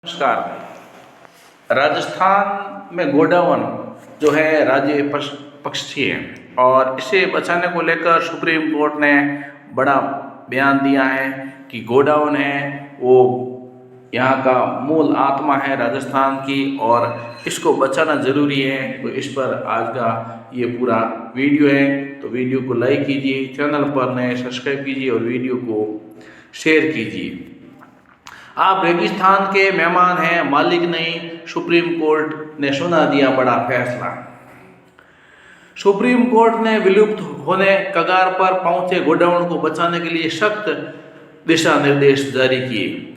नमस्कार। राजस्थान में गोडावण जो है राज्य पक्षी है और इसे बचाने को लेकर सुप्रीम कोर्ट ने बड़ा बयान दिया है कि गोडावण है वो यहाँ का मूल आत्मा है राजस्थान की और इसको बचाना ज़रूरी है। तो इस पर आज का ये पूरा वीडियो है, तो वीडियो को लाइक कीजिए, चैनल पर नए सब्सक्राइब कीजिए और वीडियो को शेयर कीजिए। आप रेगिस्तान के मेहमान हैं, मालिक नहीं। सुप्रीम कोर्ट ने सुना दिया बड़ा फैसला। सुप्रीम कोर्ट ने विलुप्त होने कगार पर पहुंचे गोडावण को बचाने के लिए सख्त दिशा निर्देश जारी किए।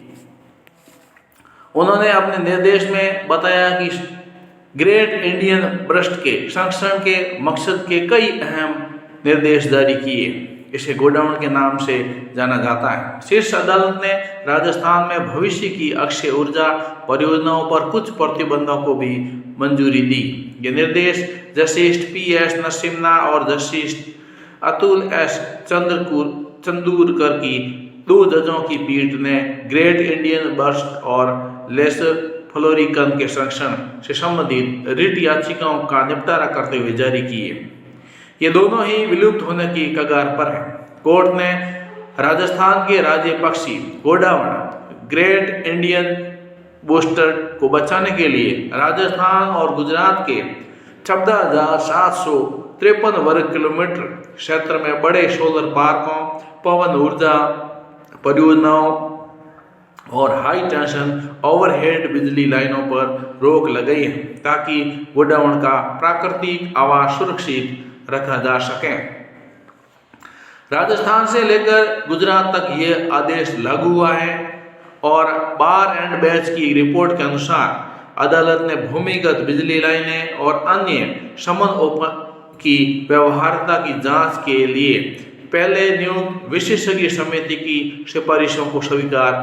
उन्होंने अपने निर्देश में बताया कि ग्रेट इंडियन ब्रस्ट के संरक्षण के मकसद के कई अहम निर्देश जारी किए। इसे गोडावण के नाम से जाना जाता है। शीर्ष अदालत ने राजस्थान में भविष्य की अक्षय ऊर्जा परियोजनाओं पर कुछ प्रतिबंधों को भी मंजूरी दी। ये निर्देश जस्टिस पी.एस. नरसिम्हा और जस्टिस अतुल एस. चंदूरकर की 2 जजों की पीठ ने ग्रेट इंडियन ब्रस्ट और लेसर फ्लोरिकन के संरक्षण से संबंधित रिट याचिकाओं का निपटारा करते हुए जारी किए। ये दोनों ही विलुप्त होने की कगार पर हैं। कोर्ट ने राजस्थान के राज्य पक्षी गोडावण ग्रेट इंडियन बस्टर्ड को बचाने के लिए राजस्थान और गुजरात के 14,753 वर्ग किलोमीटर क्षेत्र में बड़े सोलर पार्कों, पवन ऊर्जा परियोजनाओं और हाई टेंशन ओवरहेड बिजली लाइनों पर रोक लगाई है ताकि गोडावण का प्राकृतिक आवास सुरक्षित रखा जा सके। राजस्थान से लेकर गुजरात तक ये आदेश लागू हुआ है और बार एंड बैच की रिपोर्ट के अनुसार अदालत ने भूमिगत बिजली लाइनें और अन्य समन की व्यवहार्यता की जांच के लिए पहले नियुक्त विशेषज्ञ समिति की सिफारिशों को स्वीकार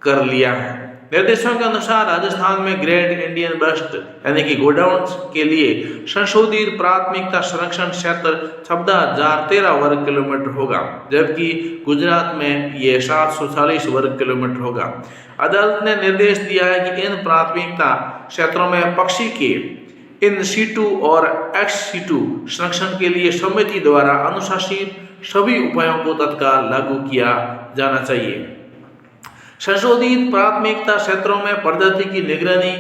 कर लिया है। निर्देशों के अनुसार राजस्थान में ग्रेट इंडियन ब्रस्ट यानी कि गोडावण के लिए संशोधित प्राथमिकता संरक्षण क्षेत्र 14,013 वर्ग किलोमीटर होगा, जबकि गुजरात में ये 740 वर्ग किलोमीटर होगा। अदालत ने निर्देश दिया है कि इन प्राथमिकता क्षेत्रों में पक्षी के इन सीटू और एक्स सीटू संरक्षण के लिए समिति द्वारा अनुशासित सभी उपायों को तत्काल लागू किया जाना चाहिए। संशोधित प्राथमिकता क्षेत्रों में प्रजाति की निगरानी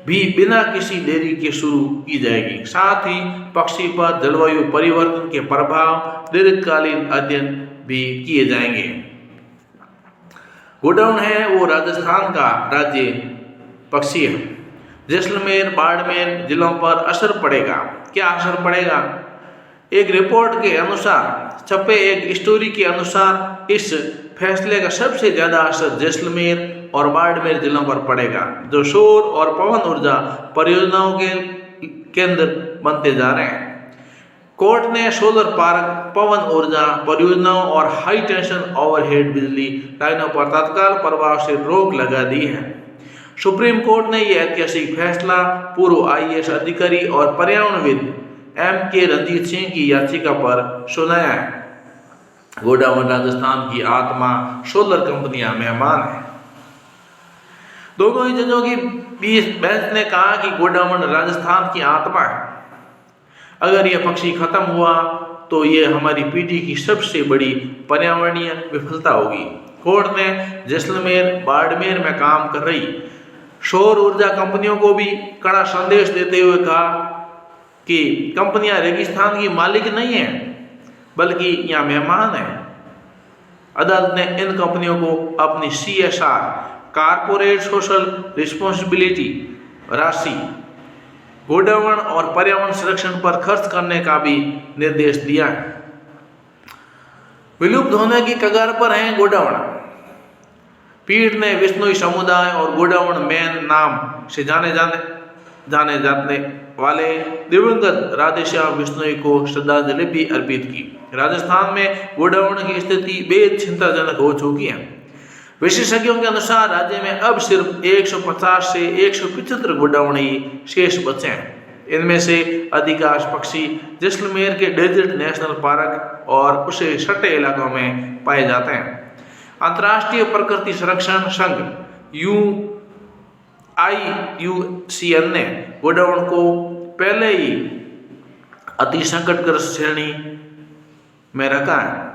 भी बिना किसी देरी के शुरू की जाएगी। साथ ही पक्षी पर जलवायु परिवर्तन के प्रभाव दीर्घकालीन अध्ययन भी किए जाएंगे। गोडावण है वो राजस्थान का राज्य पक्षी है। जैसलमेर, बाड़मेर जिलों पर असर पड़ेगा। क्या असर पड़ेगा? एक रिपोर्ट के अनुसार, छपे एक स्टोरी के अनुसार, इस फैसले का सबसे ज्यादा असर जैसलमेर और बाड़मेर जिलों पर पड़ेगा, जो सौर और पवन ऊर्जा परियोजनाओं के केंद्र बनते जा रहे हैं। कोर्ट ने सोलर पार्क, पवन ऊर्जा परियोजनाओं और हाई टेंशन ओवरहेड बिजली लाइनों पर तत्काल प्रभाव से रोक लगा दी है। सुप्रीम कोर्ट ने यह ऐतिहासिक फैसला पूर्व IAS अधिकारी और पर्यावरणविद M.K. रंजीत सिंह की याचिका पर सुनाया है। गोडावण राजस्थान की आत्मा, सोलर कंपनियां मेहमान है। दोनों ही जजों की बेंच ने कहा कि गोडावण राजस्थान की आत्मा है। अगर यह पक्षी खत्म हुआ तो यह हमारी पीढ़ी की सबसे बड़ी पर्यावरणीय विफलता होगी। कोर्ट ने जैसलमेर, बाड़मेर में काम कर रही सौर ऊर्जा कंपनियों को भी कड़ा संदेश देते हुए कहा कि कंपनियां रेगिस्तान की मालिक नहीं है, बल्कि यहाँ मेहमान है। अदालत ने इन कंपनियों को अपनी CSR कारपोरेट सोशल रिस्पॉन्सिबिलिटी राशि गोडावण और पर्यावरण संरक्षण पर खर्च करने का भी निर्देश दिया है। विलुप्त होने की कगार पर हैं गोडावण। पीठ ने विश्नोई समुदाय और गोडावण मैन नाम से जाने जाने वाले दिवंगत राधेश्याम बिश्नोई को श्रद्धांजलि भी अर्पित की। राजस्थान में गोडावण की स्थिति बेहद चिंताजनक हो चुकी है। विशेषज्ञों के अनुसार राज्य में अब सिर्फ 150 से 175 गोडावण ही शेष बचे हैं। इनमें से अधिकांश पक्षी जैसलमेर के डेजर्ट नेशनल पार्क और उसे सटे इलाकों में पाए जाते हैं। अंतर्राष्ट्रीय प्रकृति संरक्षण संघ IUCN ने गोडाउन को पहले ही अति संकटग्रस्त श्रेणी में रखा है।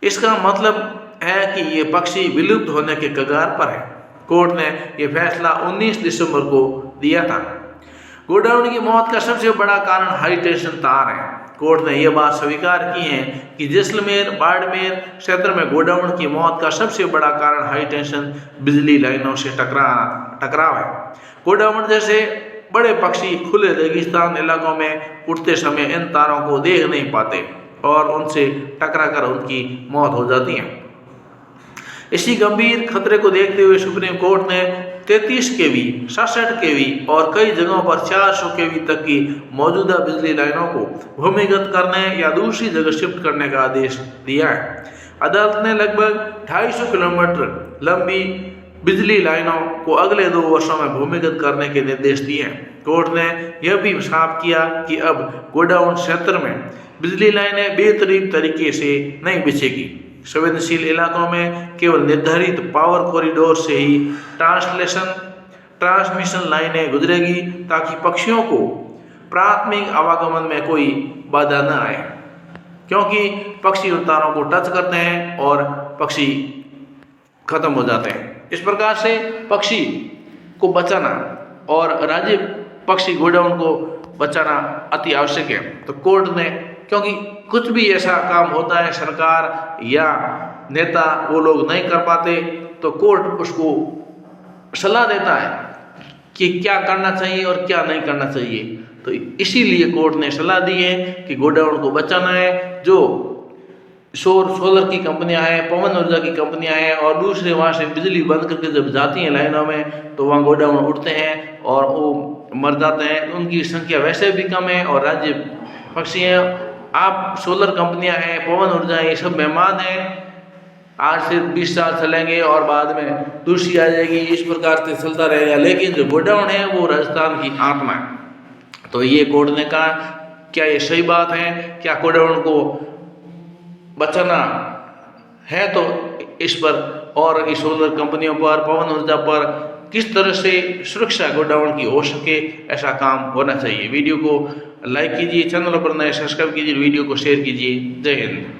इसका मतलब है कि ये पक्षी विलुप्त होने के कगार पर है। कोर्ट ने यह फैसला 19 दिसंबर को दिया था। गोडाउन की मौत का सबसे बड़ा कारण हाई टेंशन तार है। कोर्ट ने यह बात स्वीकार की है कि जैसलमेर बाड़मेर क्षेत्र में गोडाउन की मौत का सबसे बड़ा कारण हाई टेंशन बिजली लाइनों से टकराव है। गोडाउन जैसे बड़े पक्षी खुले रेगिस्तान इलाकों में उड़ते समय इन तारों को देख नहीं पाते और उनसे टकराकर उनकी मौत हो जाती है। इसी गंभीर खतरे को देखते हुए सुप्रीम कोर्ट ने 33 kV, 66 kV और कई जगहों पर 400 kV तक की मौजूदा बिजली लाइनों को भूमिगत करने या दूसरी जगह शिफ्ट करने का आदेश दिया है। अदालत ने लगभग 250 किलोमीटर लंबी बिजली लाइनों को अगले 2 वर्षों में भूमिगत करने के निर्देश दिए हैं। कोर्ट ने यह भी साफ किया कि अब गोडाउन क्षेत्र में बिजली लाइनें बेतरतीब तरीके से नहीं बिछेगी। संवेदनशील इलाकों में केवल निर्धारित पावर कॉरिडोर से ही ट्रांसमिशन लाइनें गुजरेगी ताकि पक्षियों को प्राथमिक आवागमन में कोई बाधा न आए, क्योंकि पक्षी उन तारों को टच करते हैं और पक्षी खत्म हो जाते हैं। इस प्रकार से पक्षी को बचाना और राज्य पक्षी गोडाउन को बचाना अति आवश्यक है। तो कोर्ट ने, क्योंकि कुछ भी ऐसा काम होता है सरकार या नेता वो लोग नहीं कर पाते, तो कोर्ट उसको सलाह देता है कि क्या करना चाहिए और क्या नहीं करना चाहिए। तो इसीलिए कोर्ट ने सलाह दी है कि गोडाउन को बचाना है। जो सोलर की कंपनियां हैं, पवन ऊर्जा की कंपनियां हैं और दूसरे वहाँ से बिजली बंद करके जब जाती हैं लाइनों में, तो वहाँ गोडाउन उठते हैं और वो मर जाते हैं। उनकी संख्या वैसे भी कम है और राज्य पक्षी हैं। आप सोलर कंपनियां हैं, पवन ऊर्जा, ये सब मेहमान हैं। आज से 20 साल चलेंगे और बाद में दूसरी आ जाएगी, इस प्रकार से चलता रहेगा। लेकिन जो गोडाउन है वो राजस्थान की आत्मा है। तो ये कोर्ट ने कहा, क्या ये सही बात है? क्या गोडाउन को बचाना है तो इस पर और इस सोलर कंपनियों पर, पवन ऊर्जा पर किस तरह से सुरक्षा गोडाउन की हो सके, ऐसा काम होना चाहिए। वीडियो को लाइक कीजिए, चैनल पर नए सब्सक्राइब कीजिए, वीडियो को शेयर कीजिए। जय हिंद।